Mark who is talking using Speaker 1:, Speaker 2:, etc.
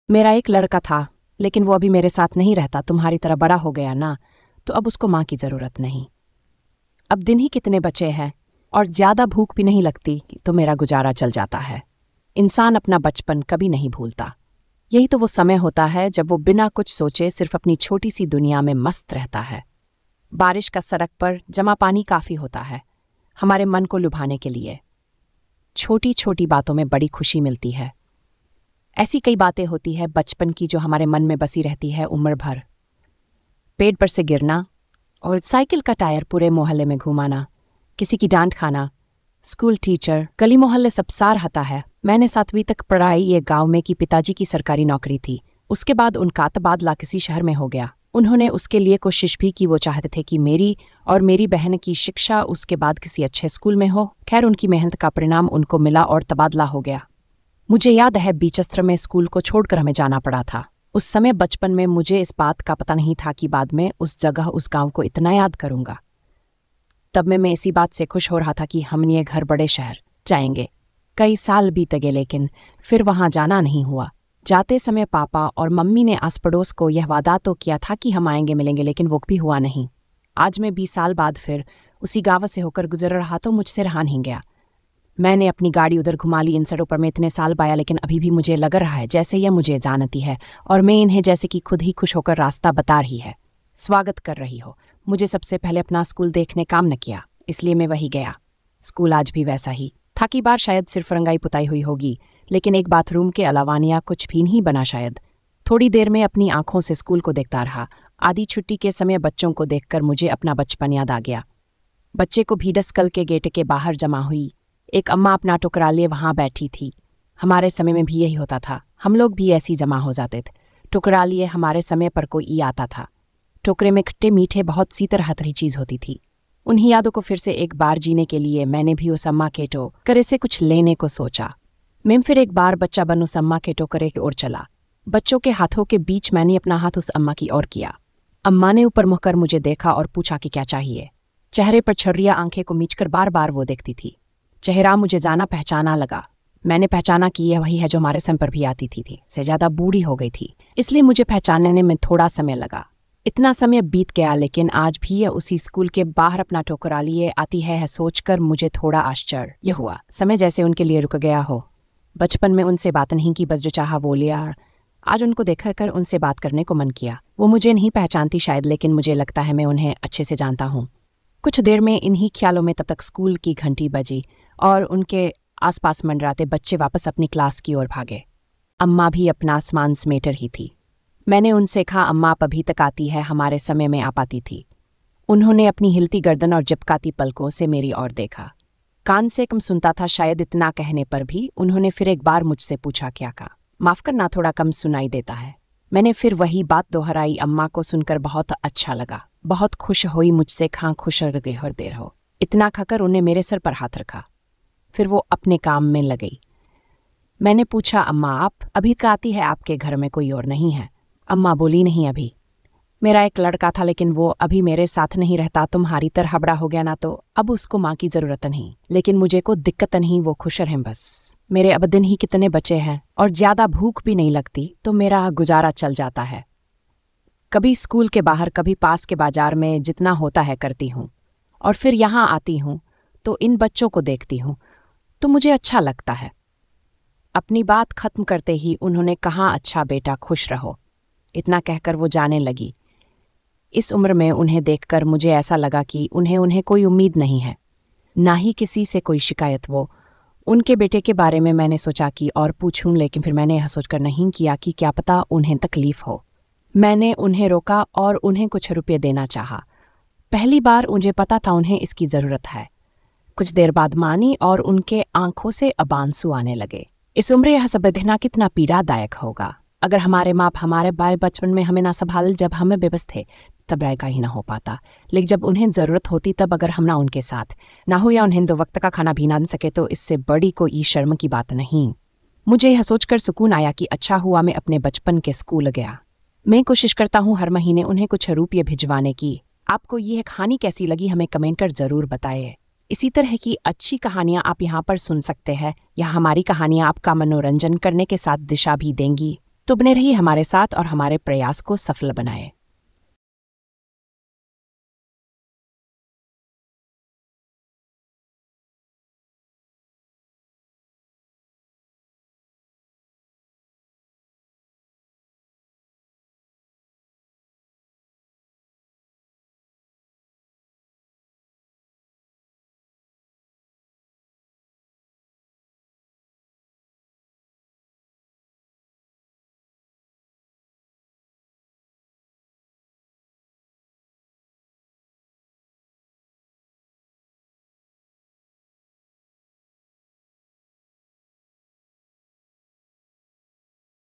Speaker 1: मेरा एक लड़का था, लेकिन वो अभी मेरे साथ नहीं रहता। तुम्हारी तरह बड़ा हो गया ना, तो अब उसको माँ की ज़रूरत नहीं। अब दिन ही कितने बचे हैं और ज़्यादा भूख भी नहीं लगती, तो मेरा गुजारा चल जाता है। इंसान अपना बचपन कभी नहीं भूलता। यही तो वो समय होता है जब वो बिना कुछ सोचे सिर्फ अपनी छोटी सी दुनिया में मस्त रहता है। बारिश का सड़क पर जमा पानी काफ़ी होता है हमारे मन को लुभाने के लिए। छोटी छोटी बातों में बड़ी खुशी मिलती है। ऐसी कई बातें होती है बचपन की जो हमारे मन में बसी रहती है उम्र भर। पेड़ पर से गिरना और साइकिल का टायर पूरे मोहल्ले में घुमाना, किसी की डांट खाना, स्कूल टीचर, गली मोहल्ले सब सार हता है। मैंने 7वीं तक पढ़ाई ये गांव में कि पिताजी की सरकारी नौकरी थी। उसके बाद उनका तबादला किसी शहर में हो गया। उन्होंने उसके लिए कोशिश भी की। वो चाहते थे कि मेरी और मेरी बहन की शिक्षा उसके बाद किसी अच्छे स्कूल में हो। खैर, उनकी मेहनत का परिणाम उनको मिला और तबादला हो गया। मुझे याद है बीचस्त्र में स्कूल को छोड़कर हमें जाना पड़ा था। उस समय बचपन में मुझे इस बात का पता नहीं था कि बाद में उस जगह उस गांव को इतना याद करूंगा। तब मैं इसी बात से खुश हो रहा था कि हम ये घर बड़े शहर जाएंगे। कई साल बीत गए, लेकिन फिर वहां जाना नहीं हुआ। जाते समय पापा और मम्मी ने आस पड़ोस को यह वादा तो किया था कि हम आएंगे मिलेंगे, लेकिन वो भी हुआ नहीं। आज मैं 20 साल बाद फिर उसी गाँव से होकर गुजर रहा तो मुझसे रहा नहीं गया। मैंने अपनी गाड़ी उधर घुमा ली। इन सड़कों पर मैं इतने साल बाया, लेकिन अभी भी मुझे लग रहा है जैसे यह मुझे जानती है और मैं इन्हें जैसे कि खुद ही खुश होकर रास्ता बता रही है, स्वागत कर रही हो। मुझे सबसे पहले अपना स्कूल देखने काम न किया, इसलिए मैं वही गया। स्कूल आज भी वैसा ही था कि बार शायद सिर्फ रंगाई पुताई हुई होगी, लेकिन एक बाथरूम के अलावानिया कुछ भी नहीं बना शायद। थोड़ी देर में अपनी आंखों से स्कूल को देखता रहा। आधी छुट्टी के समय बच्चों को देखकर मुझे अपना बचपन याद आ गया। बच्चे को भीड़ स्कूल के गेट के बाहर जमा हुई। एक अम्मा अपना टुकड़ा लिए वहां बैठी थी। हमारे समय में भी यही होता था, हम लोग भी ऐसी जमा हो जाते थे। टुकड़ा लिए हमारे समय पर कोई आता था। टोकरे में खट्टे मीठे बहुत सी तरह तरह चीज होती थी। उन्हीं यादों को फिर से एक बार जीने के लिए मैंने भी उस अम्मा के टोकरे से कुछ लेने को सोचा। मैं फिर एक बार बच्चा बन उस अम्मा के टोकरे की ओर चला। बच्चों के हाथों के बीच मैंने अपना हाथ उस अम्मा की ओर किया। अम्मा ने ऊपर मुँह कर मुझे देखा और पूछा कि क्या चाहिए। चेहरे पर छर्रिया आंखें को मीचकर बार बार वो देखती थी। चेहरा मुझे जाना पहचाना लगा। मैंने पहचाना कि यह वही है जो हमारे समय पर भी आती थी। से ज़्यादा बूढ़ी हो गई थी, इसलिए मुझे पहचानने में थोड़ा समय लगा। इतना समय बीत गया, लेकिन आज भी यह उसी स्कूल के बाहर अपना टोकरा लिए आती है सोचकर मुझे थोड़ा आश्चर्य हुआ। समय जैसे उनके लिए रुक गया हो। बचपन में उनसे बात नहीं की, बस जो चाहा वो लिया। आज उनको देखकर उनसे बात करने को मन किया। वो मुझे नहीं पहचानती शायद, लेकिन मुझे लगता है मैं उन्हें अच्छे से जानता हूँ। कुछ देर में इन्हीं ख्यालों में तब तक स्कूल की घंटी बजी और उनके आसपास मंडराते बच्चे वापस अपनी क्लास की ओर भागे। अम्मा भी अपना सामान समेट रही थी। मैंने उनसे कहा, अम्मा आप अभी तक आती है, हमारे समय में आ पाती थी। उन्होंने अपनी हिलती गर्दन और चिपकाती पलकों से मेरी ओर देखा। कान से कम सुनता था शायद, इतना कहने पर भी उन्होंने फिर एक बार मुझसे पूछा, क्या कहा? माफ करना, थोड़ा कम सुनाई देता है। मैंने फिर वही बात दोहराई। अम्मा को सुनकर बहुत अच्छा लगा, बहुत खुश हुई मुझसे। खां खुश हो गई हर देर हो। इतना खाकर उन्हें मेरे सर पर हाथ रखा, फिर वो अपने काम में लग गई। मैंने पूछा, अम्मा आप अभी तक आती है, आपके घर में कोई और नहीं है? अम्मा बोली, नहीं, अभी मेरा एक लड़का था, लेकिन वो अभी मेरे साथ नहीं रहता। तुम्हारी तरह बड़ा हो गया ना, तो अब उसको माँ की जरूरत नहीं। लेकिन मुझे को दिक्कत नहीं, वो खुश रहें बस। मेरे अब दिन ही कितने बचे हैं और ज्यादा भूख भी नहीं लगती, तो मेरा गुजारा चल जाता है। कभी स्कूल के बाहर, कभी पास के बाजार में, जितना होता है करती हूँ। और फिर यहाँ आती हूँ तो इन बच्चों को देखती हूँ तो मुझे अच्छा लगता है। अपनी बात खत्म करते ही उन्होंने कहा, अच्छा बेटा खुश रहो। इतना कहकर वो जाने लगी। इस उम्र में उन्हें देखकर मुझे ऐसा लगा कि उन्हें कोई उम्मीद नहीं है, ना ही किसी से कोई शिकायत। वो उनके बेटे के बारे में मैंने सोचा कि और पूछूं, लेकिन फिर मैंने यह सोचकर नहीं किया कि क्या पता उन्हें तकलीफ हो। मैंने उन्हें रोका और उन्हें कुछ रुपये देना चाहा। पहली बार मुझे पता था उन्हें इसकी ज़रूरत है। कुछ देर बाद मानी और उनके आंखों से अब आंसू आने लगे। इस उम्र यह सब देखना कितना पीड़ादायक होगा। अगर हमारे माँ हमारे बाल बचपन में हमें ना संभाल, जब हमें बेबस थे, तब रायका ही ना हो पाता। लेकिन जब उन्हें ज़रूरत होती तब अगर हम ना उनके साथ ना हो या उन्हें 2 वक्त का खाना भी ना दे सके, तो इससे बड़ी कोई शर्म की बात नहीं। मुझे यह सोचकर सुकून आया कि अच्छा हुआ मैं अपने बचपन के स्कूल गया। मैं कोशिश करता हूँ हर महीने उन्हें कुछ रुपये भिजवाने की। आपको यह कहानी कैसी लगी हमें कमेंट कर ज़रूर बताइए। इसी तरह की अच्छी कहानियाँ आप यहाँ पर सुन सकते हैं। यह हमारी कहानियाँ आपका मनोरंजन करने के साथ दिशा भी देंगी। तुम ने रही हमारे साथ और हमारे प्रयास को सफल बनाए।